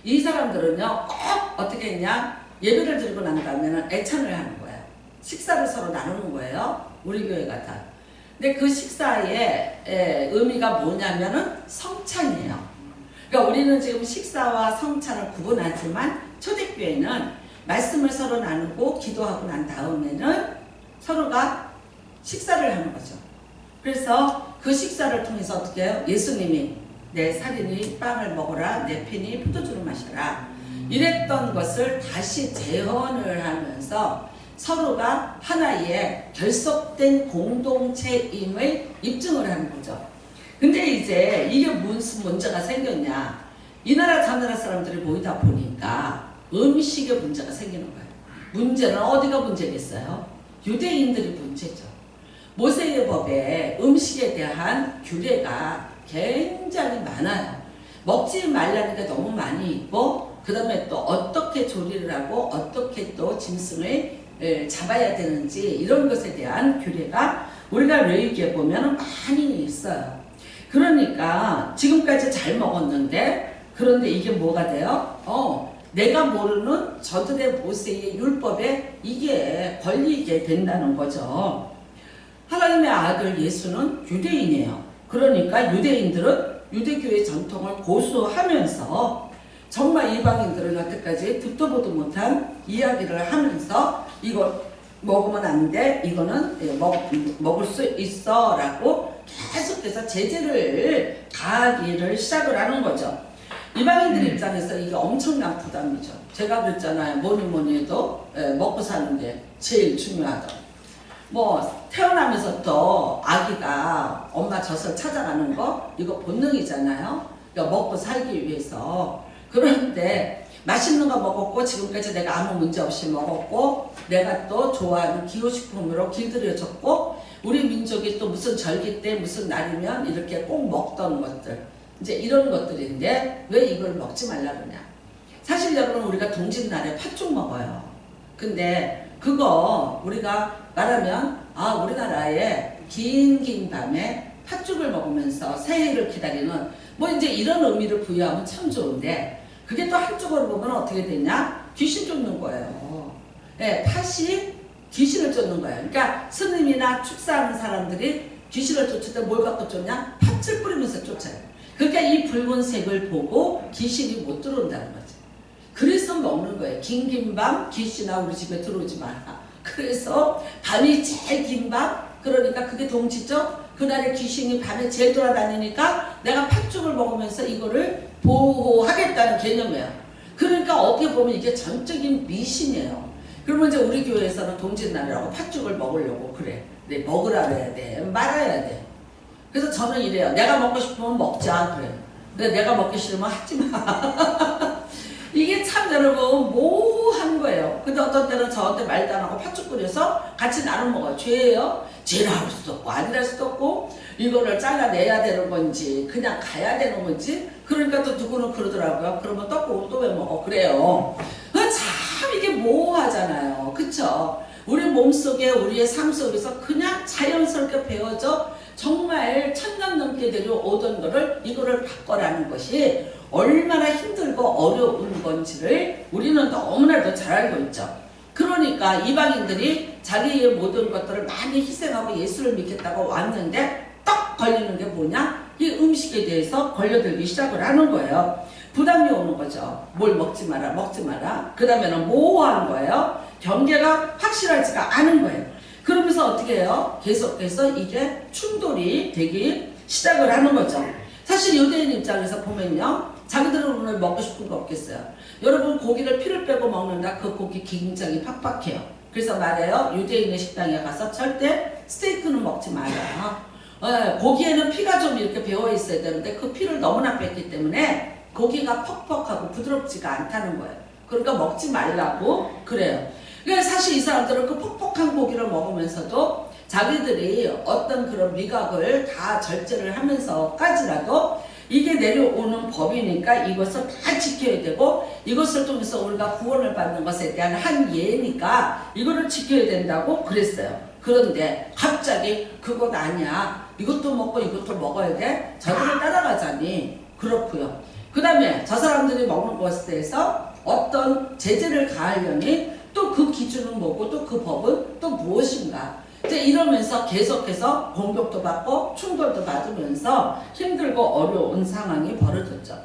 이 사람들은요, 꼭 어떻게 했냐? 예배를 드리고 난 다음에는 애찬을 하는 거예요. 식사를 서로 나누는 거예요. 우리 교회가 다. 근데 그 식사의 의미가 뭐냐면은 성찬이에요. 그러니까 우리는 지금 식사와 성찬을 구분하지만 초대교회는 말씀을 서로 나누고 기도하고 난 다음에는 서로가 식사를 하는 거죠. 그래서 그 식사를 통해서 어떻게 해요? 예수님이 내 살이니 빵을 먹어라, 내 피니 포도주를 마셔라, 이랬던 것을 다시 재현을 하면서 서로가 하나의 결속된 공동체임을 입증을 하는 거죠. 근데 이제 이게 무슨 문제가 생겼냐? 이 나라 저 나라 사람들이 모이다 보니까 음식의 문제가 생기는 거예요. 문제는 어디가 문제겠어요? 유대인들이 문제죠. 모세의 법에 음식에 대한 규례가 굉장히 많아요. 먹지 말라는 게 너무 많이 있고, 그 다음에 또 어떻게 조리를 하고 어떻게 또 짐승을 잡아야 되는지 이런 것에 대한 규례가 우리가 레위기에 보면 많이 있어요. 그러니까 지금까지 잘 먹었는데, 그런데 이게 뭐가 돼요? 내가 모르는 저들의 모세의 율법에 이게 걸리게 된다는 거죠. 하나님의 아들 예수는 유대인이에요. 그러니까 유대인들은 유대교의 전통을 고수하면서 정말 이방인들은 여태까지 듣도 보도 못한 이야기를 하면서 이거 먹으면 안 돼, 이거는 먹을 수 있어 라고 계속해서 제재를 가하기를 시작을 하는 거죠. 이방인들 입장에서 이게 엄청난 부담이죠. 제가 그랬잖아요. 뭐니 해도 먹고 사는 게 제일 중요하다. 뭐 태어나면서부터 아기가 엄마 젖을 찾아가는 거 이거 본능이잖아요. 그러니까 먹고 살기 위해서. 그런데 맛있는 거 먹었고, 지금까지 내가 아무 문제 없이 먹었고, 내가 또 좋아하는 기호식품으로 길들여졌고, 우리 민족이 또 무슨 절기 때 무슨 날이면 이렇게 꼭 먹던 것들, 이제 이런 것들인데 왜 이걸 먹지 말라 그러냐? 사실 여러분, 우리가 동짓날에 팥죽 먹어요. 근데 그거 우리가 말하면 우리나라에 긴 밤에 팥죽을 먹으면서 새해를 기다리는 뭐 이제 이런 의미를 부여하면 참 좋은데, 그게 또 한쪽으로 보면 어떻게 되냐? 귀신 쫓는 거예요. 네, 팥이 귀신을 쫓는 거예요. 그러니까 스님이나 축사하는 사람들이 귀신을 쫓을 때 뭘 갖고 쫓냐? 팥을 뿌리면서 쫓아요. 그러니까 이 붉은색을 보고 귀신이 못 들어온다는 거지. 그래서 먹는 거예요. 긴 밤 귀신아 우리 집에 들어오지 마라. 그래서 밤이 제일 긴 밤, 그러니까 그게 동치죠. 그날에 귀신이 밤에 제일 돌아다니니까 내가 팥죽을 먹으면서 이거를 보호하겠다는 개념이에요. 그러니까 어떻게 보면 이게 전적인 미신이에요. 그러면 이제 우리 교회에서는 동짓날이라고 팥죽을 먹으려고 그래. 네, 먹으라 그래야 돼. 말아야 돼. 그래서 저는 이래요. 내가 먹고 싶으면 먹자. 그래. 근데 내가 먹기 싫으면 하지 마. 이게 참 여러분 모호한 거예요. 근데 어떤 때는 저한테 말도 안 하고 팥죽 끓여서 같이 나눠 먹어요. 죄예요? 죄라 할 수도 없고 아니랄 수도 없고, 이거를 잘라내야 되는 건지 그냥 가야 되는 건지. 그러니까 또 누구는 그러더라고요. 그러면 떡국을 또 왜 먹어? 그래요. 참 이게 모호하잖아요. 그쵸? 우리 몸속에 우리의 삶 속에서 그냥 자연스럽게 배워져 정말 천년 넘게 데려오던 거를 이거를 바꿔라는 것이 얼마나 힘들고 어려운 건지를 우리는 너무나도 잘 알고 있죠. 그러니까 이방인들이 자기의 모든 것들을 많이 희생하고 예수를 믿겠다고 왔는데 딱 걸리는 게 뭐냐? 이 음식에 대해서 걸려들기 시작을 하는 거예요. 부담이 오는 거죠. 뭘 먹지 마라, 먹지 마라. 그 다음에는 모호한 거예요. 경계가 확실하지가 않은 거예요. 그러면서 어떻게 해요? 계속해서 이게 충돌이 되기 시작을 하는 거죠. 사실 유대인 입장에서 보면요, 자기들은 오늘 먹고 싶은 거 없겠어요. 여러분, 고기를 피를 빼고 먹는다. 그 고기 굉장히 팍팍해요. 그래서 말해요. 유대인의 식당에 가서 절대 스테이크는 먹지 마라. 고기에는 피가 좀 이렇게 배어 있어야 되는데 그 피를 너무나 뺐기 때문에 고기가 퍽퍽하고 부드럽지가 않다는 거예요. 그러니까 먹지 말라고 그래요. 그러니까 사실 이 사람들은 그 퍽퍽한 고기를 먹으면서도 자기들이 어떤 그런 미각을 다 절제를 하면서까지라도 이게 내려오는 법이니까 이것을 다 지켜야 되고, 이것을 통해서 우리가 구원을 받는 것에 대한 한 예니까 이거를 지켜야 된다고 그랬어요. 그런데 갑자기 그것 아니야, 이것도 먹고 이것도 먹어야 돼, 저들을 따라가자니 그렇고요. 그 다음에 저 사람들이 먹는 것에 대해서 어떤 제재를 가하려니 또 그 기준은 뭐고 또 그 법은 또 무엇인가. 이제 이러면서 계속해서 공격도 받고 충돌도 받으면서 힘들고 어려운 상황이 벌어졌죠.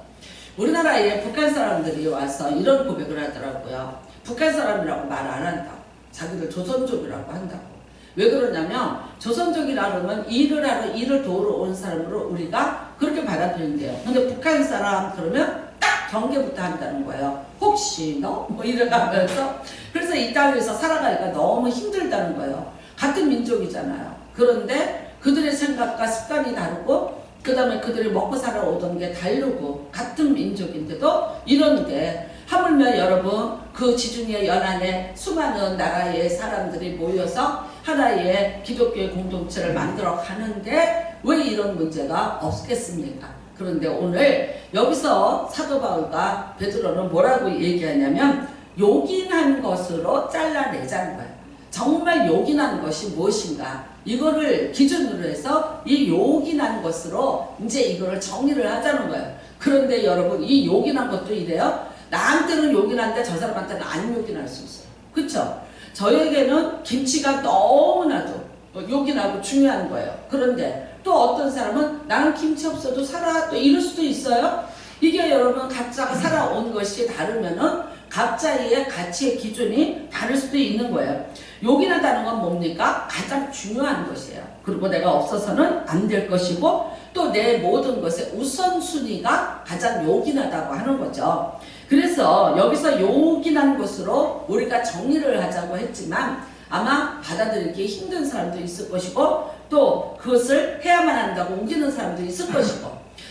우리나라에 북한 사람들이 와서 이런 고백을 하더라고요. 북한 사람이라고 말 안 한다고. 자기들 조선족이라고 한다고. 왜 그러냐면 조선족이라 그러면 일을 하러 일을 도우러 온 사람으로 우리가 그렇게 받아들인대요. 근데 북한 사람 그러면 딱 경계부터 한다는 거예요. 혹시 너? 뭐 이래가면서. 그래서 이 땅에서 살아가기가 너무 힘들다는 거예요. 같은 민족이잖아요. 그런데 그들의 생각과 습관이 다르고 그 다음에 그들이 먹고 살아오던 게 다르고 같은 민족인데도 이런데 하물며 여러분 그 지중해 연안에 수많은 나라의 사람들이 모여서 하나의 기독교의 공동체를 만들어 가는데 왜 이런 문제가 없겠습니까? 그런데 오늘 여기서 사도 바울과 베드로는 뭐라고 얘기하냐면 요긴한 것으로 잘라내자는 거예요. 정말 요긴한 것이 무엇인가? 이거를 기준으로 해서 이 요긴한 것으로 이제 이거를 정리를 하자는 거예요. 그런데 여러분 이 요긴한 것도 이래요. 나한테는 요긴한데 저 사람한테는 안 요긴할 수 있어요. 그쵸? 저에게는 김치가 너무나도 요긴하고 중요한 거예요. 그런데 또 어떤 사람은 나는 김치 없어도 살아 또 이럴 수도 있어요. 이게 여러분 각자가 살아온 것이 다르면은 각자의 가치의 기준이 다를 수도 있는 거예요. 요긴하다는 건 뭡니까? 가장 중요한 것이에요. 그리고 내가 없어서는 안 될 것이고 또 내 모든 것의 우선순위가 가장 요긴하다고 하는 거죠. 그래서 여기서 요긴한 것으로 우리가 정리를 하자고 했지만 아마 받아들이기 힘든 사람도 있을 것이고 또 그것을 해야만 한다고 우기는 사람도 있을 것이고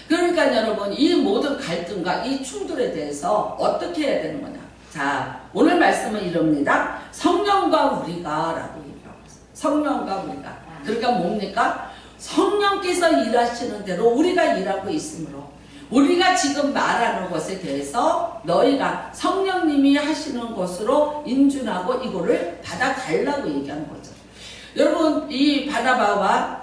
그러니까 여러분 이 모든 갈등과 이 충돌에 대해서 어떻게 해야 되는 거냐. 자, 오늘 말씀은 이럽니다. 성령과 우리가 라고 얘기하고 있어요. 성령과 우리가. 그러니까 뭡니까? 성령께서 일하시는 대로 우리가 일하고 있으므로 우리가 지금 말하는 것에 대해서 너희가 성령님이 하시는 것으로 인준하고 이거를 받아달라고 얘기하는 거죠. 여러분 이 바나바와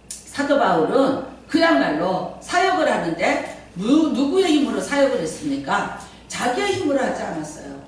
사도 바울은 그야말로 사역을 하는데 누구의 힘으로 사역을 했습니까? 자기의 힘으로 하지 않았어요.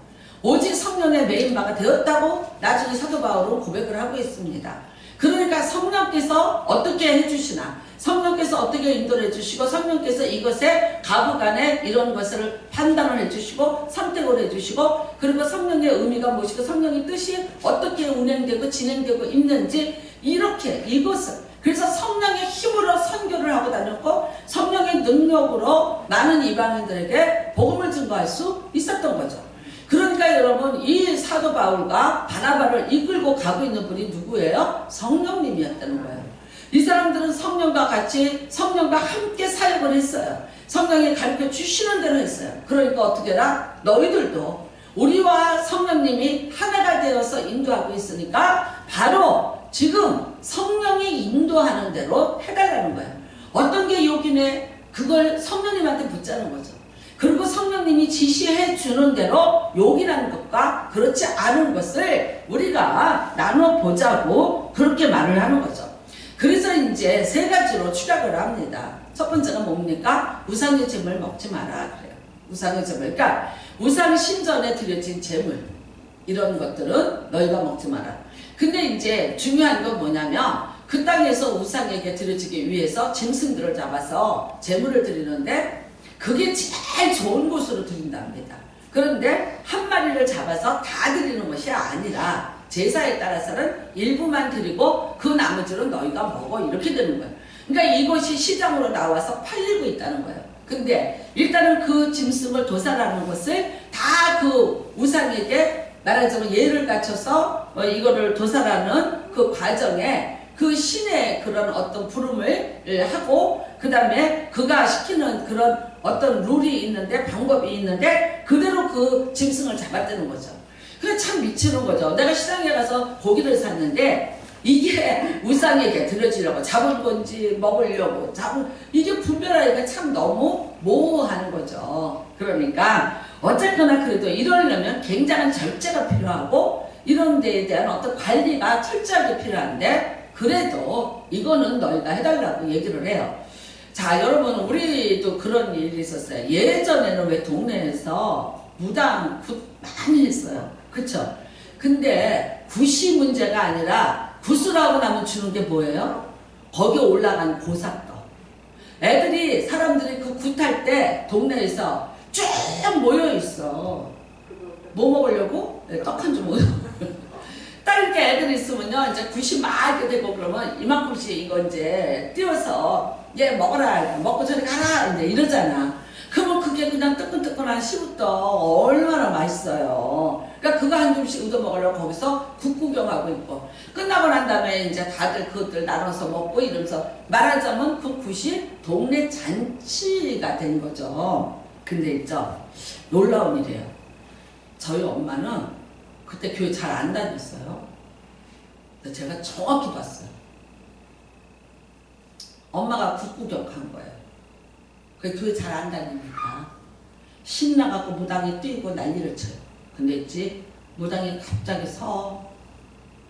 오직 성령의 메인바가 되었다고 나중에 사도 바울은 고백을 하고 있습니다. 그러니까 성령께서 어떻게 해주시나 성령께서 어떻게 인도를 해주시고 성령께서 이것에 가부간에 이런 것을 판단을 해주시고 선택을 해주시고 그리고 성령의 의미가 무엇이고 성령의 뜻이 어떻게 운행되고 진행되고 있는지 이렇게 이것을 그래서 성령의 힘으로 선교를 하고 다녔고 성령의 능력으로 많은 이방인들에게 복음을 증거할 수 있었던 거죠. 그러니까 여러분 이 사도 바울과 바나바를 이끌고 가고 있는 분이 누구예요? 성령님이었다는 거예요. 이 사람들은 성령과 같이 성령과 함께 사역을 했어요. 성령이 가르쳐 주시는 대로 했어요. 그러니까 어떻게 해라? 너희들도 우리와 성령님이 하나가 되어서 인도하고 있으니까 바로 지금 성령이 인도하는 대로 해달라는 거예요. 어떤 게 요긴해? 그걸 성령님한테 묻자는 거죠. 그리고 성령님이 지시해 주는 대로 요긴한 것과 그렇지 않은 것을 우리가 나눠보자고 그렇게 말을 하는 거죠. 그래서 이제 세 가지로 추락을 합니다. 첫 번째가 뭡니까? 우상의 제물 먹지 마라 그래요. 우상의 제물. 그러니까 우상 신전에 드려진 제물 이런 것들은 너희가 먹지 마라. 근데 이제 중요한 건 뭐냐면 그 땅에서 우상에게 드려지기 위해서 짐승들을 잡아서 제물을 드리는데 그게 제일 좋은 곳으로 드린답니다. 그런데 한 마리를 잡아서 다 드리는 것이 아니라 제사에 따라서는 일부만 드리고 그 나머지는 너희가 먹어 이렇게 되는 거예요. 그러니까 이것이 시장으로 나와서 팔리고 있다는 거예요. 근데 일단은 그 짐승을 도살하는 것을 다 그 우상에게 말하자면 예를 갖춰서 이거를 도살하는 그 과정에 그 신의 그런 어떤 부름을 하고 그 다음에 그가 시키는 그런 어떤 룰이 있는데 방법이 있는데 그대로 그 짐승을 잡아떼는 거죠. 그게 참 미치는 거죠. 내가 시장에 가서 고기를 샀는데 이게 우상에게 드려지려고 잡은 건지 먹으려고 이게 분별하기가 참 너무 모호한 거죠. 그러니까 어쨌거나 그래도 이러려면 굉장한 절제가 필요하고 이런 데에 대한 어떤 관리가 철저하게 필요한데 그래도 이거는 너희가 해달라고 얘기를 해요. 자, 여러분, 우리도 그런 일이 있었어요. 예전에는 왜 동네에서 무당 굿 많이 했어요. 그쵸? 근데 굿이 문제가 아니라 굿을 하고 나면 주는 게 뭐예요? 거기 올라간 고사떡. 애들이, 사람들이 그 굿할 때 동네에서 쭉 모여 있어. 뭐 먹으려고? 네, 떡 한 줌 먹으려고. 딱 이렇게 애들이 있으면요, 이제 굿이 막 이렇게 되고 그러면 이만큼씩 이거 이제 띄워서 얘 먹어라. 먹고 저리 가라. 이제 이러잖아. 그러면 그게 그냥 뜨끈뜨끈한 시부떡 얼마나 맛있어요. 그러니까 그거 한 줌씩 얻어 먹으려고 거기서 국 구경하고 있고. 끝나고 난 다음에 이제 다들 그것들 나눠서 먹고 이러면서 말하자면 그 굿이 동네 잔치가 된 거죠. 근데 있죠. 놀라운 일이에요. 저희 엄마는 그때 교회 잘 안 다녔어요. 근데 제가 정확히 봤어요. 엄마가 국 구경한 거예요. 그 교회 잘 안 다니니까 신나갖고 무당이 뛰고 난리를 쳐요. 근데 있지 무당이 갑자기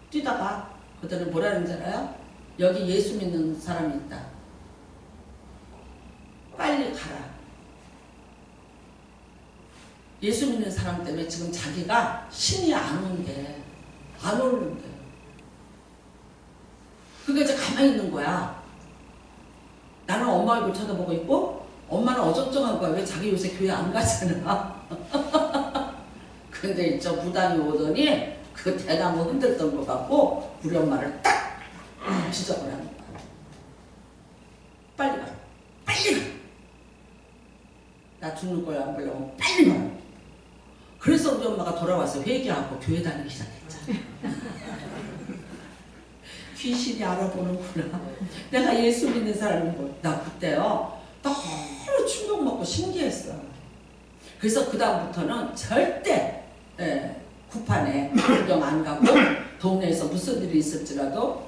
뛰다가 그들은 뭐라는 줄 알아요? 여기 예수 믿는 사람이 있다. 빨리 가라. 예수 믿는 사람 때문에 지금 자기가 신이 안 오는데. 그게 이제 가만히 있는 거야. 나는 엄마 얼굴 쳐다보고 있고 엄마는 어정쩡한 거야. 왜 자기 요새 교회 안 가잖아. 근데 있죠. 무당이 오더니 그 대나무 흔들던 거 갖고 우리 엄마를 딱 지적을 하는 거야. 빨리 가. 빨리 가. 나 죽는 걸 안 보려고 빨리 가. 그래서 우리 엄마가 돌아와서 회개하고 교회 다니기 시작했잖아. 귀신이 알아보는구나. 내가 예수 믿는 사람인 거. 나 그때요. 너무 충격 먹고 신기했어. 그래서 그 다음부터는 절대 구판에 구경 안 가고 동네에서 무슨 일이 있을지라도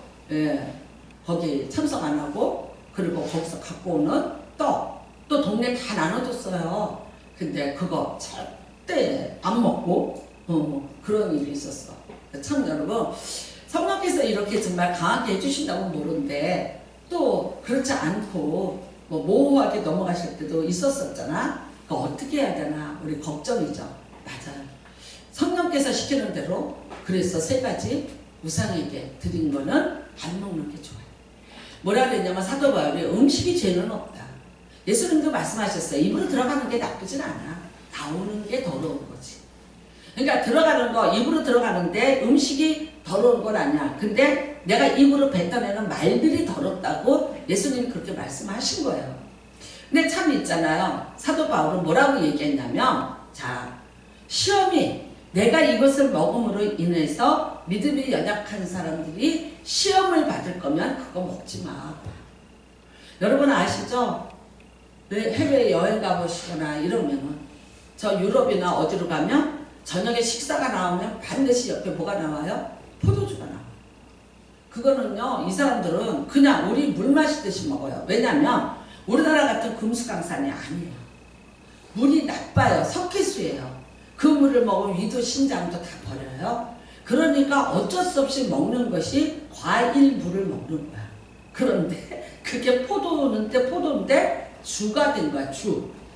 거기 참석 안 하고 그리고 거기서 갖고 오는 또 동네 다 나눠줬어요. 근데 그거 절대 안 먹고 그런 일이 있었어. 참 여러분 성령께서 이렇게 정말 강하게 해주신다고 모르는데 또 그렇지 않고 뭐 모호하게 넘어가실 때도 있었었잖아. 그거 어떻게 해야 되나 우리 걱정이죠. 맞아요. 성령께서 시키는 대로 그래서 3가지 우상에게 드린 거는 안 먹는 게 좋아요. 뭐라 그랬냐면 사도 바울이 음식이 죄는 없다. 예수님도 말씀하셨어요. 입으로 들어가는 게 나쁘진 않아. 나오는 게 더러운 거지. 그러니까 들어가는 거 입으로 들어가는데 음식이 더러운 건 아니야. 근데 내가 입으로 뱉어내는 말들이 더럽다고 예수님이 그렇게 말씀하신 거예요. 근데 참 있잖아요. 사도 바울은 뭐라고 얘기했냐면 자 시험이 내가 이것을 먹음으로 인해서 믿음이 연약한 사람들이 시험을 받을 거면 그거 먹지 마. 여러분 아시죠? 해외 여행 가보시거나 이러면은 저 유럽이나 어디로 가면 저녁에 식사가 나오면 반드시 옆에 뭐가 나와요? 포도주가 나와요. 그거는요 이 사람들은 그냥 우리 물 마시듯이 먹어요. 왜냐면 우리나라 같은 금수강산이 아니에요. 물이 나빠요. 석회수예요. 그 물을 먹으면 위도 신장도 다 버려요. 그러니까 어쩔 수 없이 먹는 것이 과일물을 먹는 거야. 그런데 그게 포도인데 주가 된 거야.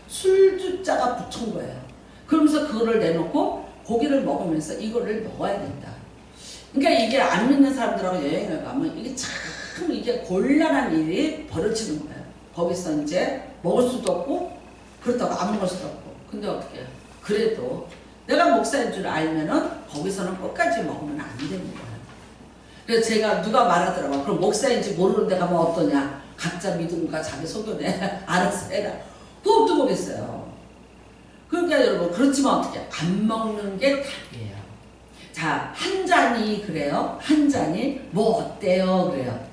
술주자가 붙은 거예요. 그러면서 그거를 내놓고 고기를 먹으면서 이거를 먹어야 된다. 그러니까 이게 안 믿는 사람들하고 여행을 가면 이게 곤란한 일이 벌어지는 거예요. 거기서 이제 먹을 수도 없고 그렇다고 안 먹을 수도 없고. 근데 어떻게 해요? 그래도 내가 목사인 줄 알면은 거기서는 끝까지 먹으면 안 되는 거예요. 그래서 제가 누가 말하더라고요. 그럼 목사인지 모르는 데 가면 어떠냐? 각자 믿음과 자기 소견에 알아서 해라. 그것도 모르겠어요. 그러니까 여러분 그렇지만 어떻게 안 먹는 게 답이에요. 자, 한 잔이 그래요. 한 잔이 뭐 어때요? 그래요.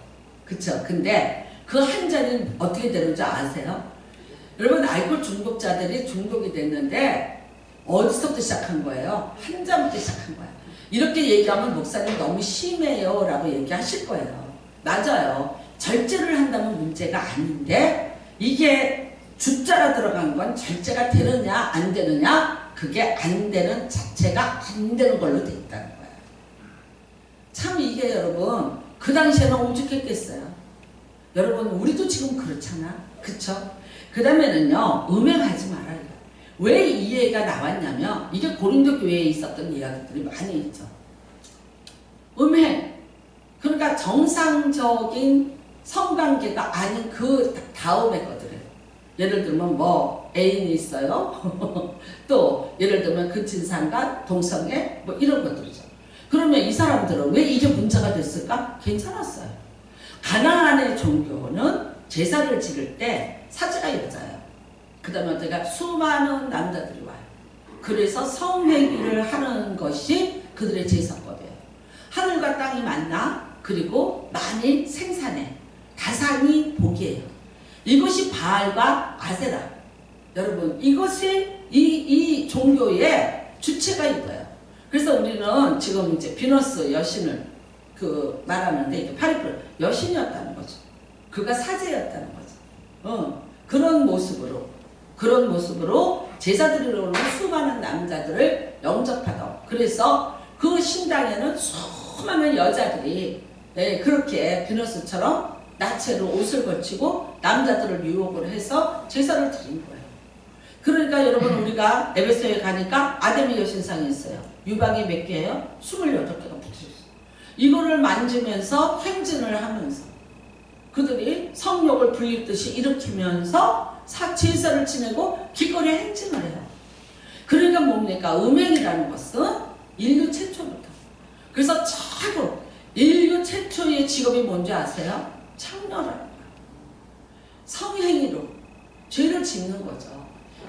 그쵸? 근데 그 한 잔이 어떻게 되는 줄 아세요? 여러분 알코올 중독자들이 중독이 됐는데 어디서부터 시작한 거예요? 한 잔부터 시작한 거예요. 이렇게 얘기하면 목사님 너무 심해요 라고 얘기하실 거예요. 맞아요. 절제를 한다면 문제가 아닌데 이게 주자가 들어간 건 절제가 되느냐 안 되느냐 그게 안 되는 자체가 안 되는 걸로 돼 있다는 거예요. 참 이게 여러분 그 당시에는 오죽했겠어요. 여러분 우리도 지금 그렇잖아. 그쵸? 그 다음에는요 음행하지 말아요. 왜 이 예가 나왔냐면 이게 고린도 교회에 있었던 이야기들이 많이 있죠. 음행, 그러니까 정상적인 성관계가 아닌 그 다음의 것들이에요. 예를 들면 뭐 애인이 있어요. 또 예를 들면 근친상간, 동성애 뭐 이런 것들이죠. 그러면 이 사람들은 왜 이게 문제가 됐을까? 괜찮았어요. 가나안의 종교는 제사를 지를 때 사제가 여자예요. 그 다음에 어떻게 수많은 남자들이 와요. 그래서 성회기를 하는 것이 그들의 제사법이에요. 하늘과 땅이 만나 그리고 많이 생산해. 다산이 복이에요. 이것이 바알과 아세라. 여러분 이것이 이 종교의 주체가 이거예요. 그래서 우리는 지금 이제 비너스 여신을 말하는데 이게 파리풀 여신이었다는 거죠. 그가 사제였다는 거죠. 그런 모습으로 제사드리러 오는 수많은 남자들을 영접하던. 그래서 그 신당에는 수많은 여자들이 그렇게 비너스처럼 나체로 옷을 걸치고 남자들을 유혹을 해서 제사를 드린 거예요. 그러니까 여러분 우리가 에베소에 가니까 아데미 여신상이 있어요. 유방이 몇 개예요? 28개가 붙어있어요. 이거를 만지면서 행진을 하면서 그들이 성욕을 불리듯이 일으키면서 제사를 지내고 길거리에 행진을 해요. 그러니까 뭡니까? 음행이라는 것은 인류 최초부터. 그래서 자꾸 인류 최초의 직업이 뭔지 아세요? 창녀라는 거예요. 성행위로 죄를 짓는 거죠.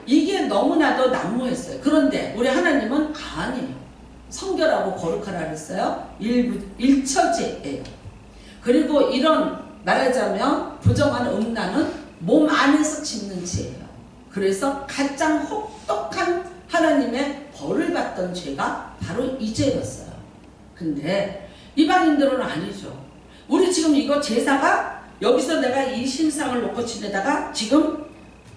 이게 너무나도 난무했어요. 그런데 우리 하나님은 아니에요. 성결하고 거룩하라 그랬어요. 일처제예요. 그리고 이런 말하자면 부정한 음란은 몸 안에서 짓는 죄예요. 그래서 가장 혹독한 하나님의 벌을 받던 죄가 바로 이 죄였어요. 근데 이방인들은 아니죠. 우리 지금 이거 제사가 여기서 내가 이 신상을 놓고 지내다가 지금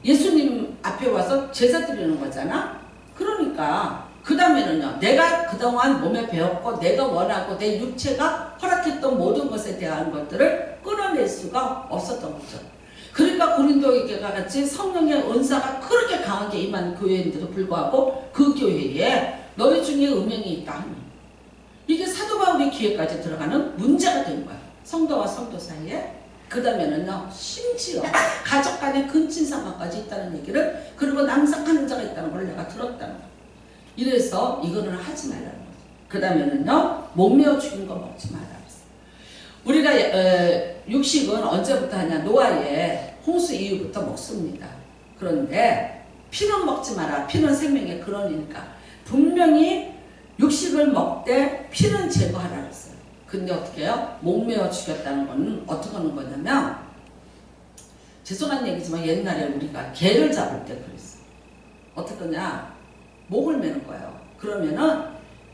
예수님 앞에 와서 제사 드리는 거잖아. 그러니까 그 다음에는요 내가 그동안 몸에 배웠고 내가 원하고 내 육체가 허락했던 모든 것에 대한 것들을 끊어낼 수가 없었던 거죠. 그러니까 고린도 교회가 같이 성령의 은사가 그렇게 강하게 임한 교회인데도 불구하고 그 교회에 너희 중에 음행이 있다 하니 이게 사도 바울의 기회까지 들어가는 문제가 된 거야. 성도와 성도 사이에. 그 다음에는요 심지어 가족 간의 근친상간까지 있다는 얘기를, 그리고 낭상하는 자가 있다는 걸 내가 들었다는 거야. 이래서 이거는 하지 말라는 거죠. 그 다음에는요 몸매어 죽인 거 먹지 말라 그랬어요. 우리가 육식은 언제부터 하냐? 노아의 홍수 이후부터 먹습니다. 그런데 피는 먹지 마라. 피는 생명의 근원이니까 분명히 육식을 먹되 피는 제거하라 그랬어요. 근데 어떻게 해요? 목매어 죽였다는 거는 어떻게 하는 거냐면, 죄송한 얘기지만 옛날에 우리가 개를 잡을 때 그랬어요. 어떻게 하냐? 목을 매는 거예요. 그러면은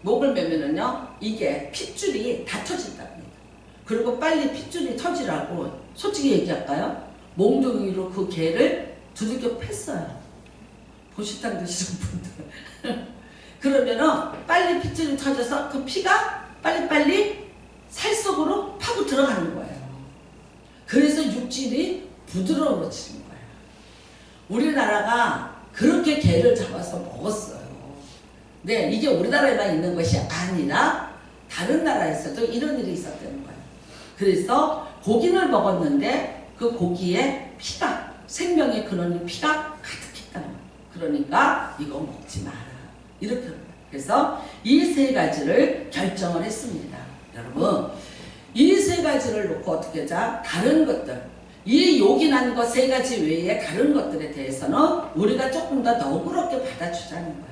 목을 매면은요 이게 핏줄이 다 터진답니다. 그리고 빨리 핏줄이 터지라고 솔직히 얘기할까요? 몽둥이로 그 개를 두들겨 팼어요. 보시탕 드시는 분들. 그러면은 빨리 핏줄이 터져서 그 피가 빨리빨리 살 속으로 파고 들어가는 거예요. 그래서 육질이 부드러워지는 거예요. 우리나라가 그렇게 개를 잡아서 먹었어요. 네, 이게 우리나라에만 있는 것이 아니라 다른 나라에서도 이런 일이 있었다는 거예요. 그래서 고기를 먹었는데 그 고기에 피가, 생명의 근원인 피가 가득했다는 거예요. 그러니까 이거 먹지 마라. 이렇게 합니다. 그래서 이 세 가지를 결정을 했습니다. 여러분, 이 세 가지를 놓고 어떻게 하자? 다른 것들, 이 요긴한 것 세 가지 외에 다른 것들에 대해서는 우리가 조금 더 너그럽게 받아주자는 거예요.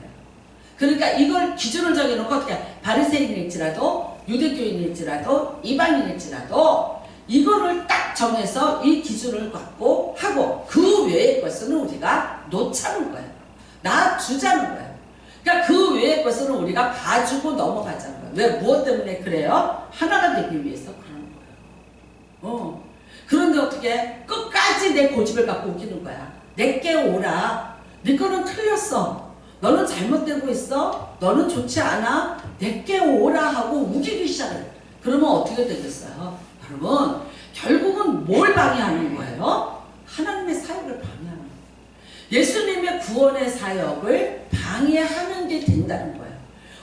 그러니까 이걸 기준을 정해놓고 어떻게, 바리새인일지라도 유대교인일지라도 이방인일지라도 이거를 딱 정해서 이 기준을 갖고 하고 그 외의 것은 우리가 놓자는 거예요. 놔주자는 거예요. 그러니까 그 외의 것은 우리가 봐주고 넘어가자는 거예요. 왜? 무엇 때문에 그래요? 하나가 되기 위해서 그러는 거예요. 그런데 어떻게 끝까지 내 고집을 갖고 우기는 거야. 내게 오라. 네 거는 틀렸어. 너는 잘못되고 있어. 너는 좋지 않아. 내게 오라 하고 우기기 시작해요. 그러면 어떻게 되겠어요? 여러분, 결국은 뭘 방해하는 거예요? 하나님의 사역을 방해하는 거예요. 예수님의 구원의 사역을 방해하는 게 된다는 거예요.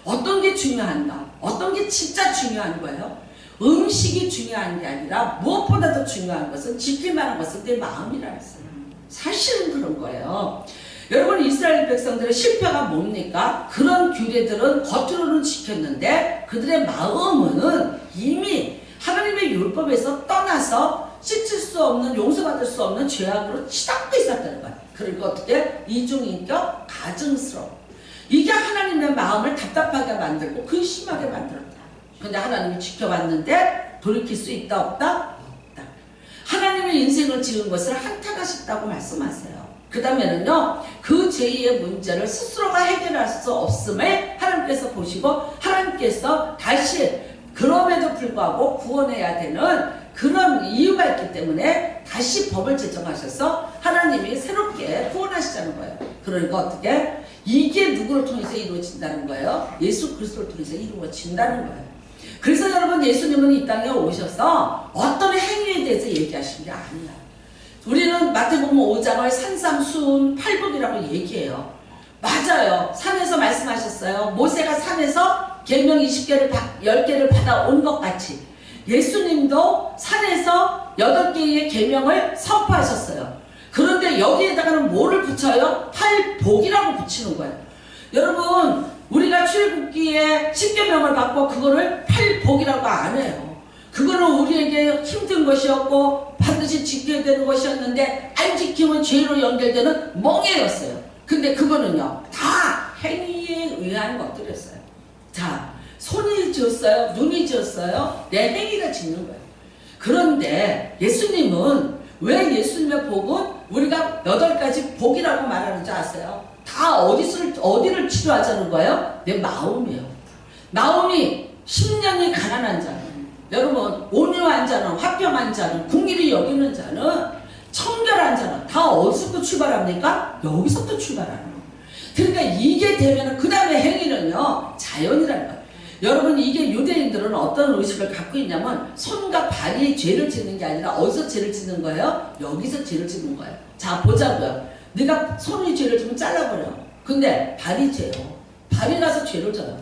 어떤 게 중요한가? 어떤 게 진짜 중요한 거예요? 음식이 중요한 게 아니라 무엇보다도 중요한 것은 지킬 만한 것은 내 마음이라 했어요. 사실은 그런 거예요. 여러분, 이스라엘 백성들의 실패가 뭡니까? 그런 규례들은 겉으로는 지켰는데 그들의 마음은 이미 하나님의 율법에서 떠나서 씻을 수 없는, 용서받을 수 없는 죄악으로 치닫고 있었다는 거예요. 그러니까 어떻게? 이중인격, 가증스러워. 이게 하나님의 마음을 답답하게 만들고 근심하게 만들었다. 근데 하나님이 지켜봤는데 돌이킬 수 있다 없다? 없다. 하나님의 인생을 지은 것을 한탄하셨다고 말씀하세요. 그 다음에는요, 그 죄의 문제를 스스로가 해결할 수 없음을 하나님께서 보시고 하나님께서 다시 그럼에도 불구하고 구원해야 되는 그런 이유가 있기 때문에 다시 법을 제정하셔서 하나님이 새롭게 구원하시자는 거예요. 그러니까 어떻게? 이게 누구를 통해서 이루어진다는 거예요? 예수 그리스도를 통해서 이루어진다는 거예요. 그래서 여러분, 예수님은 이 땅에 오셔서 어떤 행위에 대해서 얘기하신 게 아니야. 우리는 마태복음 5장을 산삼수훈 팔복이라고 얘기해요. 맞아요. 산에서 말씀하셨어요. 모세가 산에서 계명 10개를 받아온 것 같이 예수님도 산에서 8개의 계명을 선포하셨어요. 그런데 여기에다가는 뭐를 붙여요? 팔복이라고 붙이는 거예요. 여러분, 우리가 출애굽기에 10계명을 받고 그거를 팔복이라고 안 해요. 그거는 우리에게 힘든 것이었고 반드시 지켜야 되는 것이었는데 안 지키면 죄로 연결되는 멍해였어요. 근데 그거는요, 다 행위에 의한 것들이었어요. 자, 손이 지었어요? 눈이 지었어요? 내 행위가 짓는 거예요. 그런데 예수님은 왜 예수님의 복은 우리가 8가지 복이라고 말하는지 아세요? 다 어디를 치료하자는 거예요? 내 마음이에요. 마음이 심령이 가난한 자는, 여러분, 온유한 자는, 화평한 자는, 궁일이 여기는 자는, 청결한 자는 다 어디서부터 출발합니까? 여기서부터 출발하는 거예요. 그러니까 이게 되면 그 다음에 행위는요, 자연이라는 거예요. 여러분, 이게 유대인들은 어떤 의식을 갖고 있냐면 손과 발이 죄를 짓는 게 아니라 어디서 죄를 짓는 거예요? 여기서 죄를 짓는 거예요. 자, 보자고요. 네가 손이 죄를 지면 잘라버려. 근데 발이 죄요. 발이 가서 죄를 져요.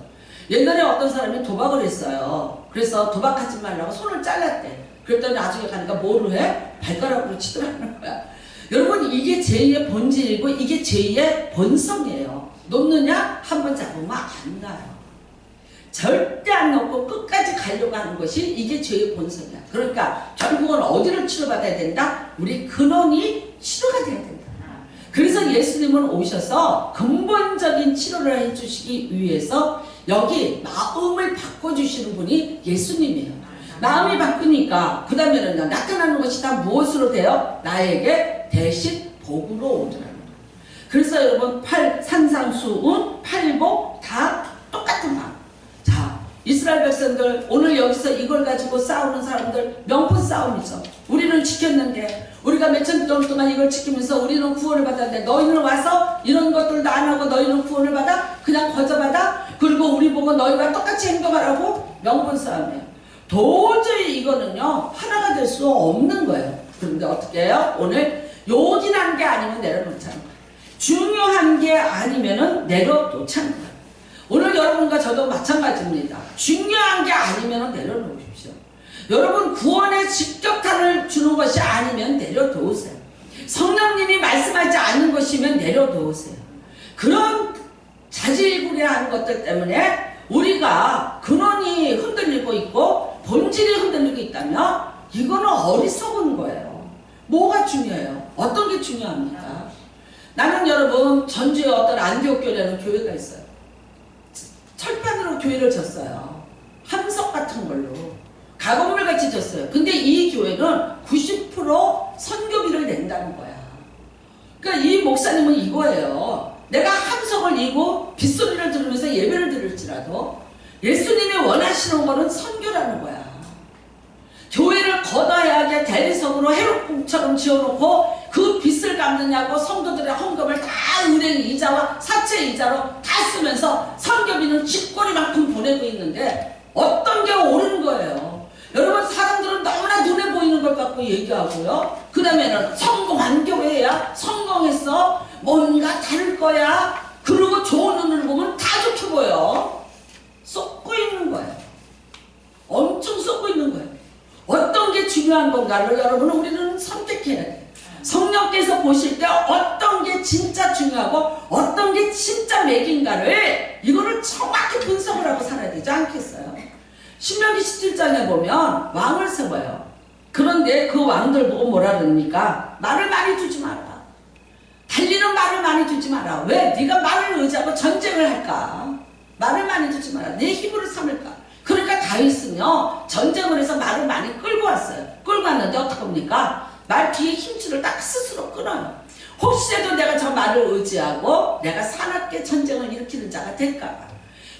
옛날에 어떤 사람이 도박을 했어요. 그래서 도박하지 말라고 손을 잘랐대. 그랬더니 나중에 가니까 뭐를 해? 발가락으로 치더라는 거야. 여러분, 이게 죄의 본질이고 이게 죄의 본성이에요. 놓느냐? 한번 잡으면 안 나요. 절대 안 놓고 끝까지 가려고 하는 것이 이게 죄의 본성이야. 그러니까 결국은 어디를 치료받아야 된다? 우리 근원이 치료가 돼야 된다. 그래서 예수님은 오셔서 근본적인 치료를 해주시기 위해서 여기 마음을 바꿔주시는 분이 예수님이에요. 마음이 바꾸니까 그 다음에는요, 나타나는 것이 다 무엇으로 돼요? 나에게 대신 복으로 오더라는 거예요. 그래서 여러분, 산상수훈, 팔복 다 똑같은 마음. 자, 이스라엘 백성들 오늘 여기서 이걸 가지고 싸우는 사람들 명분 싸움이죠. 우리는 지켰는데, 우리가 몇천 년 동안 이걸 지키면서 우리는 구원을 받았는데 너희는 와서 이런 것들도 안 하고 너희는 구원을 받아? 그냥 거저받아? 그리고 우리 보고 너희가 똑같이 행동하라고? 명분 싸움이에요. 도저히 이거는요, 하나가 될 수 없는 거예요. 그런데 어떻게 해요? 오늘 요긴한 게 아니면 내려놓자는 거예요. 중요한 게 아니면 내려놓자는 거예요. 오늘 여러분과 저도 마찬가지입니다. 중요한 게 아니면 내려놓으십시오. 여러분, 구원의 직격탄을 주는 것이 아니면 내려놓으세요. 성령님이 말씀하지 않는 것이면 내려놓으세요. 그런 자질구레한 것들 때문에 우리가 근원이 흔들리고 있고 본질이 흔들리고 있다면 이거는 어리석은 거예요. 뭐가 중요해요? 어떤 게 중요합니까? 나는 여러분, 전주에 어떤 안디옥교회라는 교회가 있어요. 철판으로 교회를 졌어요. 함석 같은 걸로 가공을 같이 졌어요. 근데 이 교회는 90% 선교비를 낸다는 거야. 그러니까 이 목사님은 이거예요. 내가 함석을 이고 빗소리를 들으면서 예배를 드릴지라도 예수님이 원하시는 거는 선교라는 거야. 교회를 거다하게 대리석으로 해롭궁처럼 지어놓고 그 빚을 갚느냐고 성도들의 헌금을 다 은행 이자와 사채 이자로 다 쓰면서 선교비는 쥐꼬리만큼 보내고 있는데 어떤 게 옳은 거예요. 여러분, 사람들은 너무나 눈에 보이는 있는 것 갖고 얘기하고요. 그 다음에는 성공한 교회야, 성공했어, 뭔가 다를 거야. 그리고 좋은 눈을 보면 다 좋게 보여. 쏟고 있는 거예요. 엄청 쏟고 있는 거예요. 어떤 게 중요한 건가를 여러분 우리는 선택해야 돼요. 성령께서 보실 때 어떤 게 진짜 중요하고 어떤 게 진짜 맥인가를 이거를 정확히 분석을 하고 살아야 되지 않겠어요? 신명기 17장에 보면 왕을 세워요. 그런데 그 왕들 보고 뭐라 그럽니까? 말을 많이 주지 마라. 달리는 말을 많이 주지 마라. 왜? 네가 말을 의지하고 전쟁을 할까? 말을 많이 주지 마라. 내 힘으로 삼을까? 그러니까 다윗은요 전쟁을 해서 말을 많이 끌고 왔어요. 끌고 왔는데 어떡합니까? 말 뒤에 힘줄을 딱 스스로 끊어요. 혹시라도 내가 저 말을 의지하고 내가 사납게 전쟁을 일으키는 자가 될까?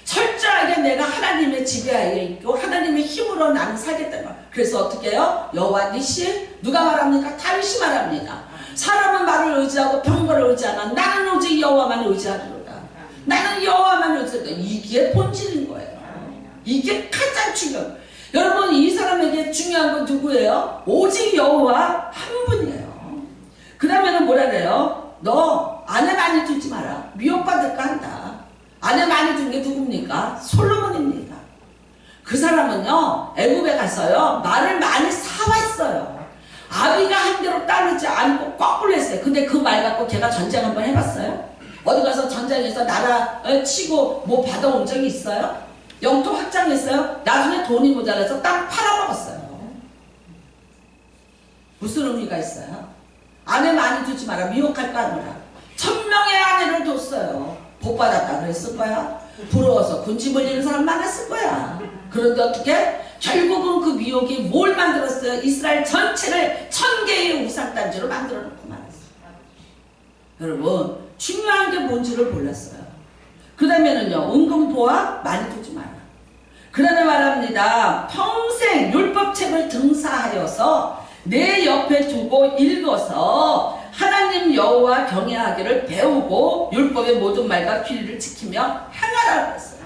철저하게 내가 하나님의 지배하에 있고 하나님의 힘으로 나는 살겠다는 거야. 그래서 어떻게 해요? 여호와 니시 누가 말합니까? 다윗이 말합니다. 사람은 말을 의지하고 병거를 의지하나 나는 오직 여호와만 의지하리로다. 나는 여호와만 의지하리로다. 이게 본질인 거예요. 이게 가장 중요해요. 여러분 이 사람에게 중요한 건 누구예요? 오직 여호와 한 분이에요. 그 다음에는 뭐라 그래요? 너 아내 많이 두지 마라. 미혹받을까 한다. 아내 많이 둔 게 누굽니까? 솔로몬입니다. 그 사람은요 애굽에 가서요 말을 많이 사왔어요. 아비가 한 대로 따르지 않고 거꾸로 했어요. 근데 그 말 갖고 걔가 전쟁 한번 해봤어요? 어디 가서 전쟁에서 나라 치고 뭐 받아온 적이 있어요? 영토 확장했어요? 나중에 돈이 모자라서 땅 팔아먹었어요. 무슨 의미가 있어요? 아내 많이 두지 마라. 미혹할까 하느라 1000명의 아내를 뒀어요. 복받았다 그랬을 거야. 부러워서 군침 흘리는 사람 많았을 거야. 그런데 어떻게? 결국은 그 미혹이 뭘 만들었어요? 이스라엘 전체를 1000개의 우상단지로 만들어 놓고 말았어요. 여러분 중요한 게 뭔지를 몰랐어요. 그 다음에는요 은금보화 많이 두지 마라. 그 다음에 말합니다. 평생 율법책을 등사하여서 내 옆에 두고 읽어서 하나님 여호와 경외하기를 배우고 율법의 모든 말과 규례를 지키며 행하라고 했어요.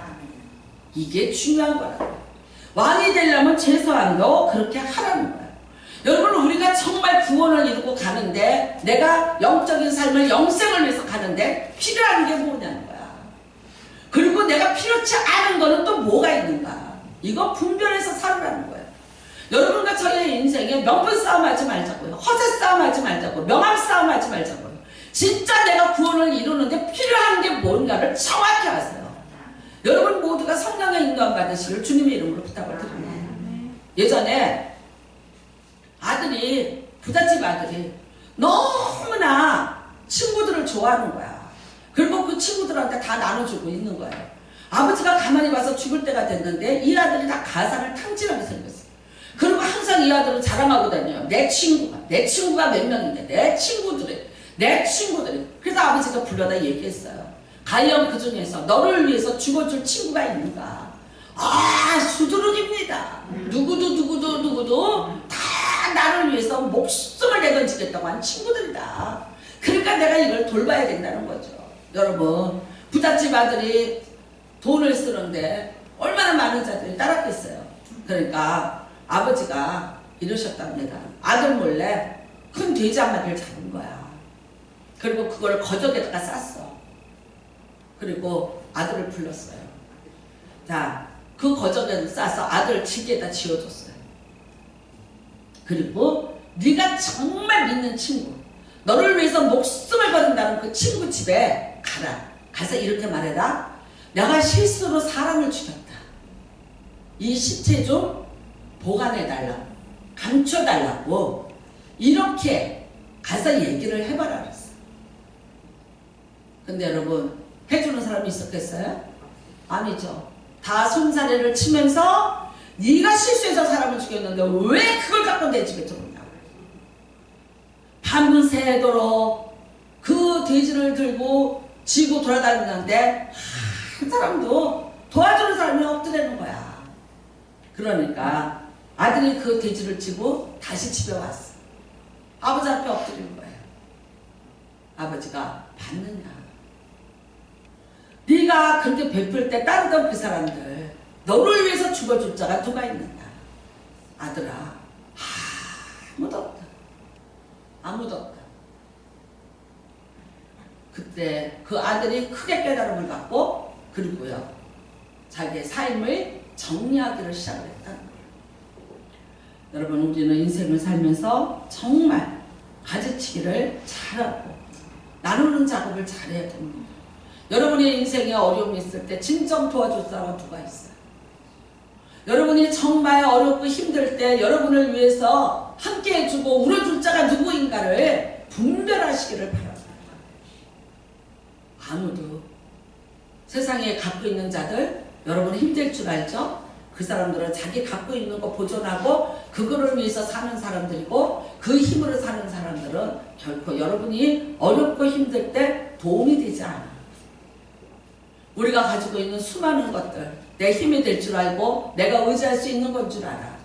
이게 중요한 거라고. 왕이 되려면 최소한도 그렇게 하라는 거예요. 여러분 우리가 정말 구원을 이루고 가는데 내가 영적인 삶을 영생을 위해서 가는데 필요한 게 뭐냐는 거야. 그리고 내가 필요치 않은 거는 또 뭐가 있는가. 이거 분별해서 살으라는 거예요. 여러분과 저의 인생에 명분 싸움 하지 말자고요. 허세 싸움 하지 말자고. 명함 싸움 하지 말자고요. 진짜 내가 구원을 이루는데 필요한 게 뭔가를 정확히 아세요. 여러분 모두가 성령의 인도함 받으시길 주님의 이름으로 부탁을 드립니다. 예전에 아들이 부잣집 아들이 너무나 친구들을 좋아하는 거야. 그리고 그 친구들한테 다 나눠주고 있는 거예요. 아버지가 가만히 봐서 죽을 때가 됐는데 이 아들이 다 가상을 탕진하게 생겼어요. 그리고 항상 이 아들을 자랑하고 다녀요. 내 친구가 몇 명인데 내 친구들이 그래서 아버지가 불러다 얘기했어요. 과연 그 중에서 너를 위해서 죽어줄 친구가 있는가? 아 수두룩입니다. 누구도 다 나를 위해서 목숨을 내던지겠다고 한 친구들이다. 그러니까 내가 이걸 돌봐야 된다는 거죠. 여러분 부잣집 아들이 돈을 쓰는데 얼마나 많은 자들이 따랐겠어요. 그러니까 아버지가 이러셨답니다. 아들 몰래 큰 돼지 한 마리를 잡은 거야. 그리고 그걸 거적에다가 쌌어. 그리고 아들을 불렀어요. 자, 그 거적에 싸서 아들 지게에다 지어줬어요. 그리고 네가 정말 믿는 친구, 너를 위해서 목숨을 거둔다는 그 친구 집에 가라. 가서 이렇게 말해라. 내가 실수로 사람을 죽였다. 이 시체 좀 보관해달라고, 감춰달라고 이렇게 가서 얘기를 해봐라 그랬어. 근데 여러분 해주는 사람이 있었겠어요? 아니죠. 다 손사래를 치면서 네가 실수해서 사람을 죽였는데 왜 그걸 갖고 내 집에 들어오냐고. 밤새도록 그 돼지를 들고 지고 돌아다니는데 한 사람도 도와주는 사람이 없더라는 거야. 그러니까 아들이 그 돼지를 지고 다시 집에 왔어. 아버지 앞에 엎드리는 거예요. 아버지가 받느냐. 네가 그렇게 베풀 때 따르던 그 사람들 너를 위해서 죽어줄 자가 누가 있느냐. 아들아 아무도 없다. 그때 그 아들이 크게 깨달음을 받고 그리고요 자기의 삶을 정리하기를 시작을 했다는 거예요. 여러분 우리는 인생을 살면서 정말 가지치기를 잘하고 나누는 작업을 잘해야 됩니다. 여러분의 인생에 어려움이 있을 때 진정 도와줄 사람은 누가 있어요? 여러분이 정말 어렵고 힘들 때 여러분을 위해서 함께 해주고 울어줄 자가 누구인가를 분별하시기를 바랍니다. 아무도 세상에 갖고 있는 자들 여러분 힘들 줄 알죠? 그 사람들은 자기 갖고 있는 거 보존하고 그거를 위해서 사는 사람들이고 그 힘으로 사는 사람들은 결코 여러분이 어렵고 힘들 때 도움이 되지 않아요. 우리가 가지고 있는 수많은 것들 내 힘이 될 줄 알고 내가 의지할 수 있는 건 줄 알아.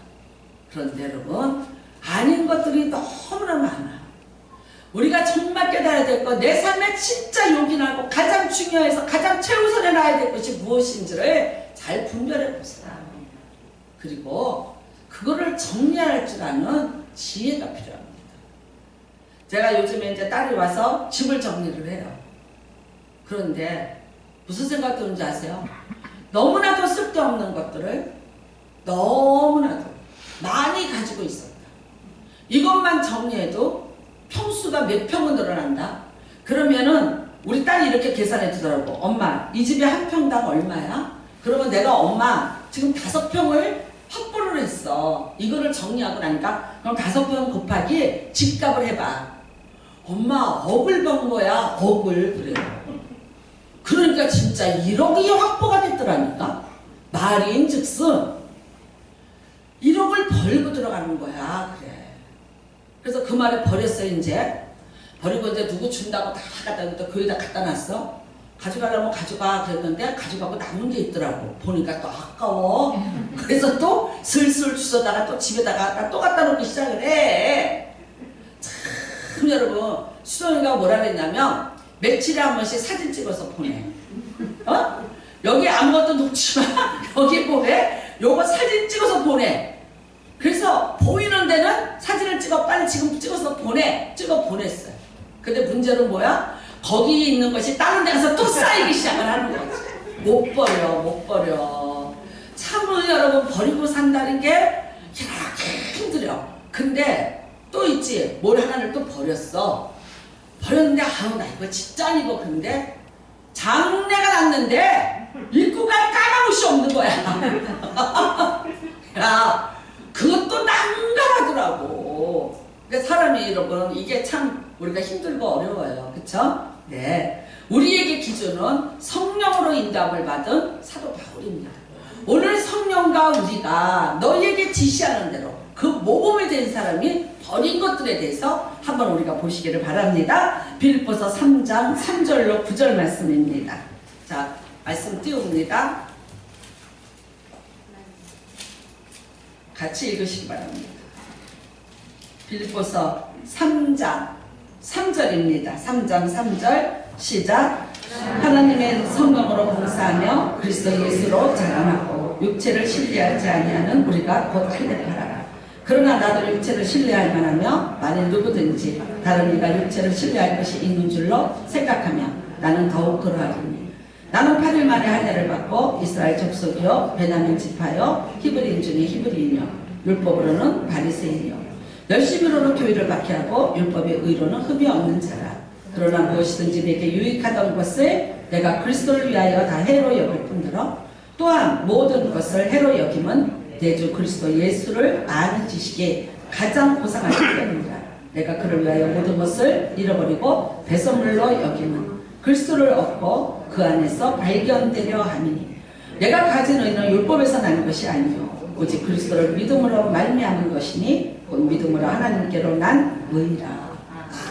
그런데 여러분 아닌 것들이 너무나 많아. 우리가 정말 깨달아야 될 것, 내 삶에 진짜 요긴하고 가장 중요해서 가장 최우선에 놔야 될 것이 무엇인지를 잘 분별해 봅시다. 그리고 그거를 정리할 줄 아는 지혜가 필요합니다. 제가 요즘에 이제 딸이 와서 집을 정리를 해요. 그런데 무슨 생각 드는지 아세요? 너무나도 쓸데없는 것들을 너무나도 많이 가지고 있었다. 이것만 정리해도 평수가 몇 평은 늘어난다. 그러면은 우리 딸이 이렇게 계산해 주더라고. 엄마 이 집에 한 평당 얼마야? 그러면 내가 엄마 지금 5평을 확보를 했어. 이거를 정리하고 나니까 그럼 5평 곱하기 집값을 해봐. 엄마 억을 번 거야. 억을. 그래요. 그러니까 진짜 1억이 확보가 됐더라니까. 말인즉슨 1억을 벌고 들어가는 거야. 그래. 그래서 그 말을 버렸어요. 이제 버리고 이제 누구 준다고 다 갖다 또 교회에다 갖다 놨어. 가져가려면 가져가 그랬는데 가져가고 남은 게 있더라고. 보니까 또 아까워. 그래서 또 슬슬 주워다가 또 집에다가 또 갖다 놓기 시작을 해. 참 여러분 수정이가 뭐라 그랬냐면 며칠에 한 번씩 사진 찍어서 보내. 어? 여기 아무것도 놓지 마. 여기 보내. 요거 사진 찍어서 보내. 그래서 보이는 데는 사진을 찍어 빨리 지금 찍어서 보내. 찍어 보냈어요. 근데 문제는 뭐야? 거기 있는 것이 다른 데 가서 또 쌓이기 시작을 하는 거지. 못 버려. 못 버려. 참으로 여러분 버리고 산다는 게 이렇게 힘들어. 근데 또 있지. 뭘 하나를 또 버렸어. 버렸는데 아우 나 이거 진짜 아니고 근데 장내가 났는데 입고 갈 까마무시 없는 거야. 야 그것도 난감하더라고. 그러니까 사람이 여러분 이게 참 우리가 힘들고 어려워요. 그쵸? 네. 우리에게 기준은 성령으로 인도함을 받은 사도 바울입니다. 오늘 성령과 우리가 너희에게 지시하는 대로 그 모범이 된 사람이 버린 것들에 대해서 한번 우리가 보시기를 바랍니다. 빌립보서 3장 3절로 9절 말씀입니다. 자, 말씀 띄웁니다. 같이 읽으시기 바랍니다. 빌립보서 3장 3절입니다. 3장 3절 시작. 하나님의 성령으로 봉사하며 그리스도 예수로 자랑하고 육체를 신뢰하지 아니하는 우리가 곧 할례하라. 그러나 나도 육체를 신뢰할 만하며 만일 누구든지 다른 이가 육체를 신뢰할 것이 있는 줄로 생각하며 나는 더욱 그러하리니 나는 8일 만에 할례를 받고 이스라엘 족속이요 베냐민 지파요 히브리인 중에 히브리인이요 율법으로는 바리새인이요 열심히로는 교회를 박해하고 율법의 의로는 흠이 없는 자라. 그러나 무엇이든지 내게 유익하던 것을 내가 그리스도를 위하여 다 해로 여길 뿐더러 또한 모든 것을 해로 여김은 내 주 그리스도 예수를 아는 지식이 가장 고상하기 때문이라. 내가 그를 위하여 모든 것을 잃어버리고 배설물로 여김은 그리스도를 얻고 그 안에서 발견되려 함이니 내가 가진 의는 율법에서 나는 것이 아니요 오직 그리스도를 믿음으로 말미암은 것이니 곧 믿음으로 하나님께로 난 의라.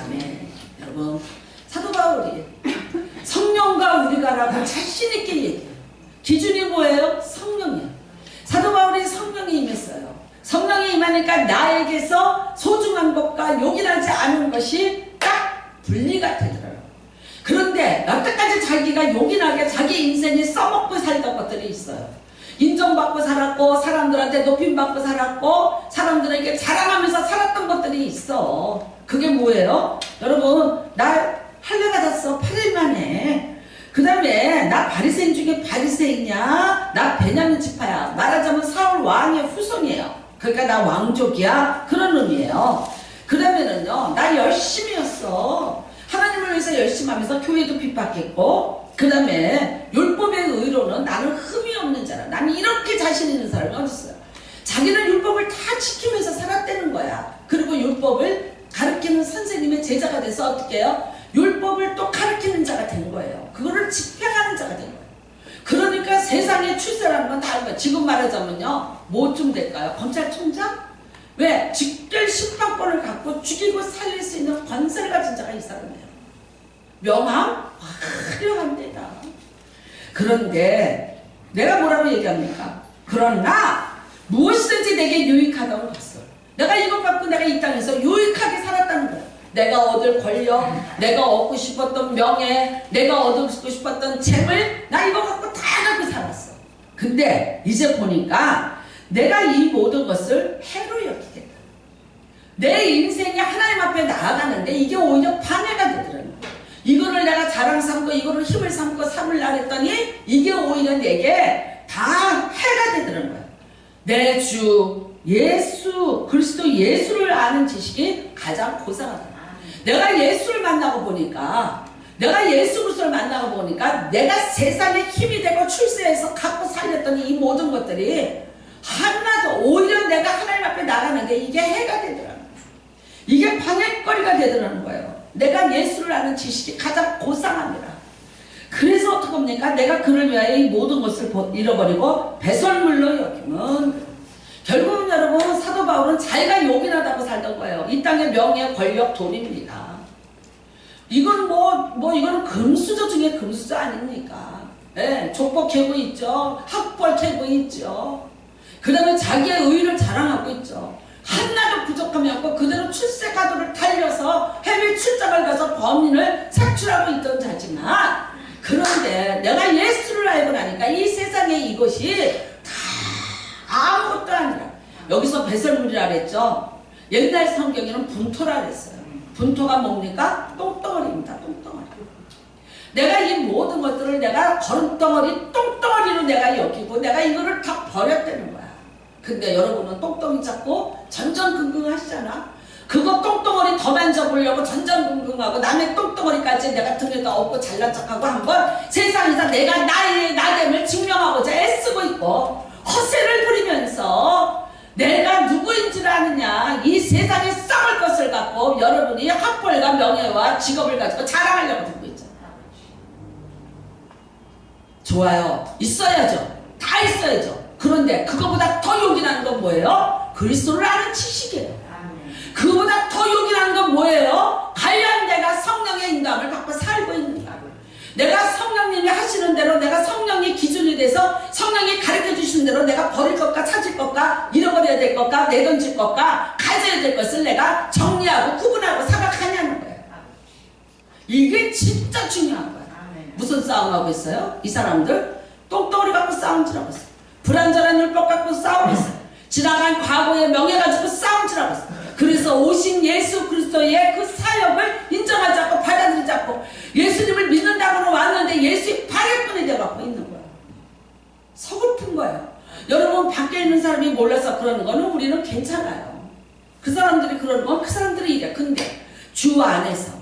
아멘. 여러분 사도 바울이 성령과 우리가라고 자신있게 얘기해요. 기준이 뭐예요? 성령이에요. 사도 바울이 성령이 임했어요. 성령이 임하니까 나에게서 소중한 것과 요긴하지 않은 것이 딱 분리가 되더라고요. 그런데 여태까지 자기가 요긴하게 자기 인생이 써먹고 살던 것들이 있어요. 인정받고 살았고 사람들한테 높임받고 살았고 사람들에게 자랑하면서 살았던 것들이 있어. 그게 뭐예요? 여러분, 나 할례 받았어 8일 만에. 그 다음에 나 바리새인 중에 바리새인이야. 나 베냐민 지파야. 말하자면 사울 왕의 후손이에요. 그러니까 나 왕족이야. 그런 의미예요. 그 다음에는요, 나 열심히 했어. 하나님을 위해서 열심히 하면서 교회도 핍박했고, 그 다음에 율법의 의로는 나는 흠이 없는 자라. 나는 이렇게 자신 있는 사람이 어딨어요. 자기는 율법을 다 지키면서 살았다는 거야. 그리고 율법을 가르치는 선생님의 제자가 돼서 어떻게 해요? 율법을 또 가르치는 자가 된 거예요. 그거를 집행하는 자가 된 거예요. 그러니까 세상에 출세라는 건 다른 거예요. 지금 말하자면요, 뭐쯤 될까요? 검찰총장? 왜? 직결 심판권을 갖고 죽이고 살릴 수 있는 권세를 가진 자가 이 사람이에요. 명함? 화려합니다. 그런데 내가 뭐라고 얘기합니까? 그러나 무엇이든지 내게 유익하다고 것을, 내가 이것 갖고 내가 이 땅에서 유익하게 살았다는 거예요. 내가 얻을 권력, 내가 얻고 싶었던 명예, 내가 얻고 싶었던 재물, 나 이거 갖고 다 갖고 살았어. 근데 이제 보니까 내가 이 모든 것을 해로 여기겠다. 내 인생이 하나님 앞에 나아가는데 이게 오히려 방해가 되더라고요. 이거를 내가 자랑 삼고 이거를 힘을 삼고 삼으려 했더니 이게 오히려 내게 다 해가 되더라는 거예요. 내 주 예수 그리스도 예수를 아는 지식이 가장 고상하다. 내가 예수를 만나고 보니까, 내가 예수 그리스도를 만나고 보니까 내가 세상에 힘이 되고 출세해서 갖고 살렸던 이 모든 것들이 하나도, 오히려 내가 하나님 앞에 나가는데 이게 해가 되더라는 거예요. 이게 방해거리가 되더라는 거예요. 내가 예수를 아는 지식이 가장 고상합니다. 그래서 어떻게 합니까? 내가 그를 위하여 이 모든 것을 잃어버리고 배설물로 여기면, 결국은 여러분, 사도 바울은 자기가 요긴하다고 살던 거예요. 이 땅의 명예, 권력, 돈입니다. 이건 이거는 금수저 중에 금수저 아닙니까? 예, 족보 캐고 있죠. 학벌 캐고 있죠. 그 다음에 자기의 의의를 자랑하고 있죠. 하나도 부족함이 없고 그대로 출세가도를 달려서 해외 출장을 가서 범인을 색출하고 있던 자지만, 그런데 내가 예수를 알고 나니까 이 세상에 이것이 다 아무것도 아니라, 여기서 배설물이라 그랬죠. 옛날 성경에는 분토라 그랬어요. 분토가 뭡니까? 똥덩어리입니다. 똥덩어리. 내가 이 모든 것들을 내가 거름덩어리, 똥덩어리로 내가 여기고 내가 이거를 다 버렸다는 거야. 근데 여러분은 똥덩이 잡고 전전긍긍 하시잖아. 그거 똥덩어리 더 만져보려고 전전긍긍하고 남의 똥덩어리까지 내가 등에다 업고 잘난 척하고 한번 세상에서 내가 나됨을 증명하고자 애쓰고 있고 허세를 부리면서 내가 누구인지를 아느냐, 이 세상에 썩을 것을 갖고 여러분이 학벌과 명예와 직업을 가지고 자랑하려고 들고 있잖아. 좋아요. 있어야죠. 다 있어야죠. 그런데 그거보다 더 요긴한 건 뭐예요? 그리스도를 아는 지식이에요. 그거보다 더 요긴한 건 뭐예요? 과연 내가 성령의 인도함을 받고 살고 있는가. 내가 성령님이 하시는 대로, 내가 성령의 기준이 돼서 성령이 가르쳐 주시는 대로 내가 버릴 것과 찾을 것과 잃어버려야 될 것과 내던질 것과 가져야 될 것을 내가 정리하고 구분하고 생각하냐는 거예요. 이게 진짜 중요한 거예요. 무슨 싸움하고 있어요? 이 사람들 똥덩어리 갖고 싸움질하고 있어요. 불완전한 율법 갖고 싸우고 있어요. 지나간 과거의 명예 가지고 싸움질하고 있어요. 그래서 오신 예수 그리스도의 그 사역을 인정하지 않고 받아들이지 않고 예수님을 믿는다고는 왔는데 예수의 파괴꾼이 되어갖고 있는 거예요. 서글픈 거예요. 여러분, 밖에 있는 사람이 몰라서 그러는 거는 우리는 괜찮아요. 그 사람들이 그러는 건 그 사람들이 이래. 근데 주 안에서,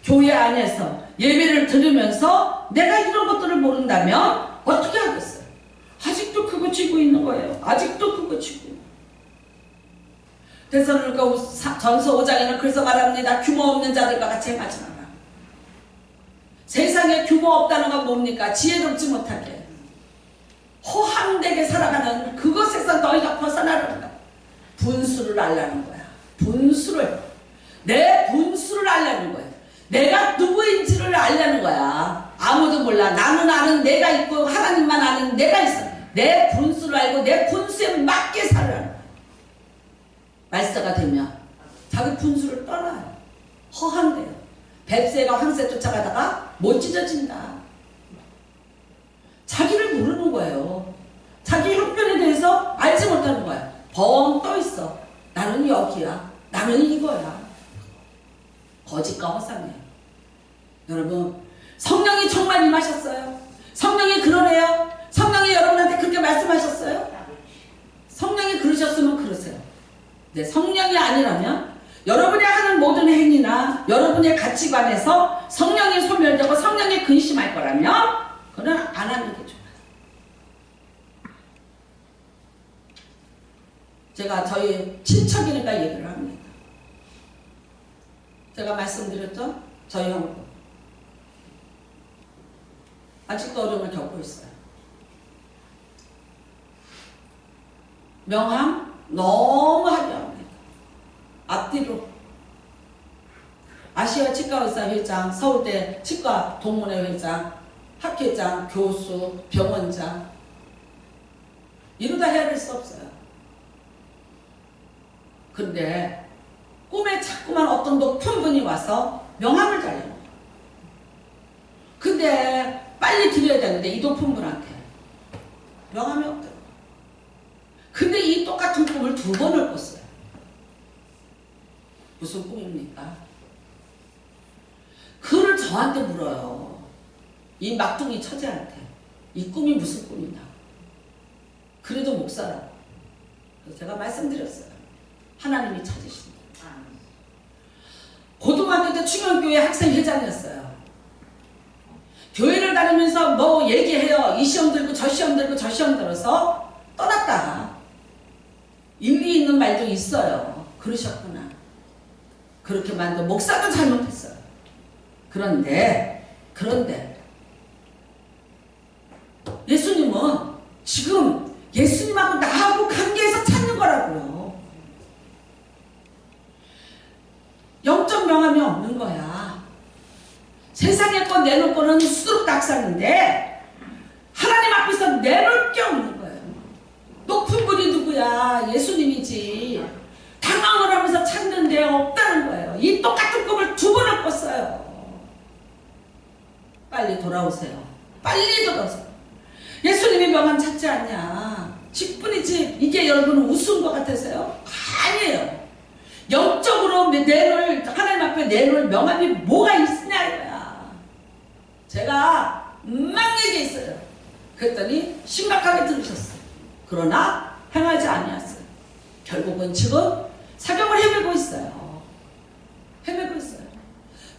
교회 안에서 예배를 들으면서 내가 이런 것들을 모른다면 어떻게 하겠어요? 아직도 그거 쥐고 있는 거예요. 아직도 그거 쥐고 있는 거예요. 데살로니가 전서 5장에는 그래서 말합니다. 규모 없는 자들과 같이 행하지 마라. 세상에 규모 없다는 건 뭡니까? 지혜롭지 못하게 호황되게 살아가는 그것에서 너희가 벗어나라는 거야. 분수를 알라는 거야. 분수를, 내 분수를 알라는 거야. 내가 누구인지를 알라는 거야. 아무도 몰라. 나는 아는 내가 있고 하나님만 아는 내가 있어. 내 분수를 알고 내 분수에 맞게 살라는 거야. 말세가 되면 자기 분수를 떠나요. 허황돼요. 뱁새가 황새 쫓아가다가 못 찢어진다. 자기를 모르는 거예요. 자기 형편을 알지 못하는 거야. 벙 떠 있어. 나는 여기야. 나는 이거야. 거짓과 허상이에요. 여러분, 성령이 정말 임하셨어요? 성령이 그러네요? 성령이 여러분한테 그렇게 말씀하셨어요? 성령이 그러셨으면 그러세요. 네, 성령이 아니라면 여러분이 하는 모든 행위나 여러분의 가치관에서 성령이 소멸되고 성령이 근심할 거라면 그건 안 하는 게 좋아요. 제가 저희 친척이니까 얘기를 합니다. 제가 말씀드렸죠? 저희 형부 아직도 어려움을 겪고 있어요. 명함 너무 화려합니다. 앞뒤로 아시아 치과의사 회장, 서울대 치과 동문회 회장, 학회장, 교수, 병원장 이루다 헤아릴 수 없어요. 근데 꿈에 자꾸만 어떤 높은 분이 와서 명함을 달려요. 근데 빨리 드려야 되는데 이 높은 분한테 명함이 없대요. 근데 이 똑같은 꿈을 2번을 꿨어요. 무슨 꿈입니까? 그를 저한테 물어요. 이 막둥이 처제한테. 이 꿈이 무슨 꿈이냐. 그래도 목사라고. 그래서 제가 말씀드렸어요. 하나님이 찾으신다. 고등학교 때 충현교회 학생회장이었어요. 교회를 다니면서 뭐 얘기해요. 이 시험 들고 저 시험 들고 저 시험 들어서 떠났다가 일리 있는 말도 있어요. 그러셨구나. 그렇게 만든 목사도 잘못했어요. 그런데 예수님은 지금 예수님하고 나하고 관계에서 찾는 거라고요. 영적 명함이 없는 거야. 세상에 거 내놓을 거는 수두룩닥상인데 하나님 앞에서 내놓을 게 없는 거예요. 높은 분이 누구야? 예수님이지. 당황을 하면서 찾는데 없다는 거예요. 이 똑같은 꿈을 2번을 꿨어요. 빨리 돌아오세요. 빨리 돌아오세요. 예수님이 명함 찾지 않냐. 10분이지. 이게 여러분 우스운 것 같으세요? 아니에요. 영적으로 하나님 앞에 내놓을 명함이 뭐가 있으냐 이거야. 제가 막 얘기했어요. 그랬더니 심각하게 들으셨어요. 그러나 행하지 아니었어요. 결국은 지금 사경을 헤매고 있어요. 헤매고 있어요.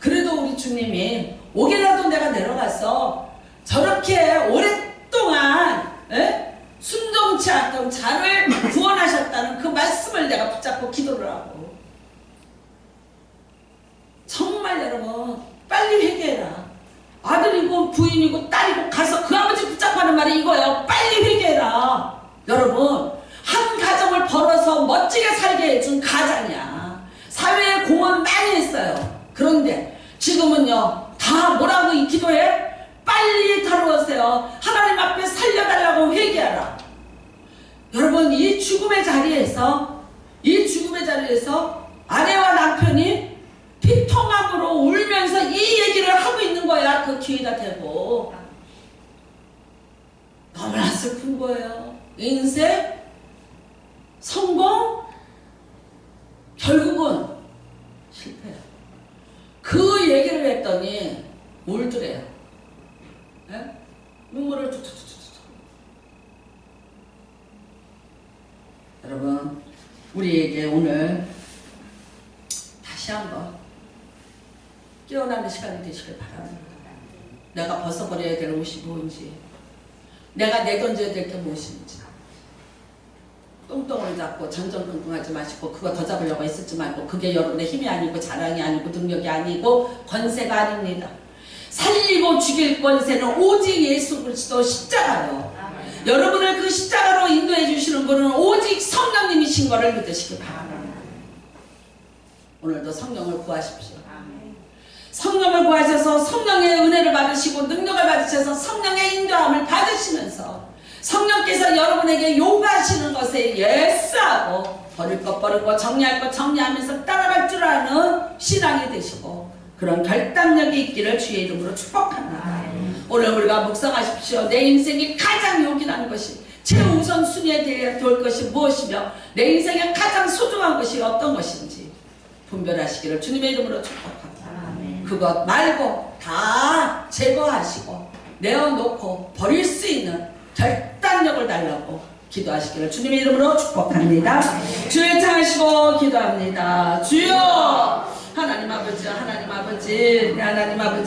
그래도 우리 주님이 오게라도 내가 내려가서 저렇게 오랫동안 순종치 않던 자를 구원하셨다는 그 말씀을 내가 붙잡고 기도를 하고 정말 여러분 빨리 회개해라. 아들이고 부인이고 딸이고 가서 그 아버지 붙잡고 하는 말이 이거예요. 빨리 회개해라. 여러분 한 가정을 벌어서 멋지게 살게 해준 가장이야. 사회에 공헌 많이 했어요. 그런데 지금은요 다 뭐라고 이 기도해? 빨리 들어오세요. 하나님 앞에 살려달라고 회개하라. 여러분 이 죽음의 자리에서 아내와 남편이 피통함으로 울면서 이 얘기를 하고 있는 거야. 그 뒤에다 대고. 너무나 슬픈 거예요. 인생 성공 결국은 실패야. 그 얘기를 했더니 울더래요. 눈물을 툭툭툭툭. 여러분 우리에게 오늘 다시 한번 깨어나는 시간이 되시길 바랍니다. 내가 벗어버려야 될 옷이 뭔지, 내가 내던져야 될 게 무엇인지. 똥똥을 잡고 전전긍긍하지 마시고 그거 더 잡으려고 애쓰지 말고 그게 여러분의 힘이 아니고 자랑이 아니고 능력이 아니고 권세가 아닙니다. 살리고 죽일 권세는 오직 예수 그리스도 십자가요. 여러분을 그 십자가로 인도해 주시는 분은 오직 성령님이신 것을 믿으시기 바랍니다. 오늘도 성령을 구하십시오. 성령을 구하셔서 성령의 은혜를 받으시고 능력을 받으셔서 성령의 인도함을 받으시면서 성령께서 여러분에게 요구하시는 것에 예스하고 버릴 것 버리고 정리할 것 정리하면서 따라갈 줄 아는 신앙이 되시고 그런 결단력이 있기를 주의 이름으로 축복합니다. 오늘 우리가 묵상하십시오. 내 인생이 가장 요긴한 것이 최우선순위에 대해 볼 것이 무엇이며 내 인생에 가장 소중한 것이 어떤 것인지 분별하시기를 주님의 이름으로 축복합니다. 그것 말고 다 제거하시고 내어놓고 버릴 수 있는 결단력을 달라고 기도하시기를 주님의 이름으로 축복합니다. 주의 창하시고 기도합니다. 주여 하나님 아버지, 하나님 아버지, 하나님 아버지.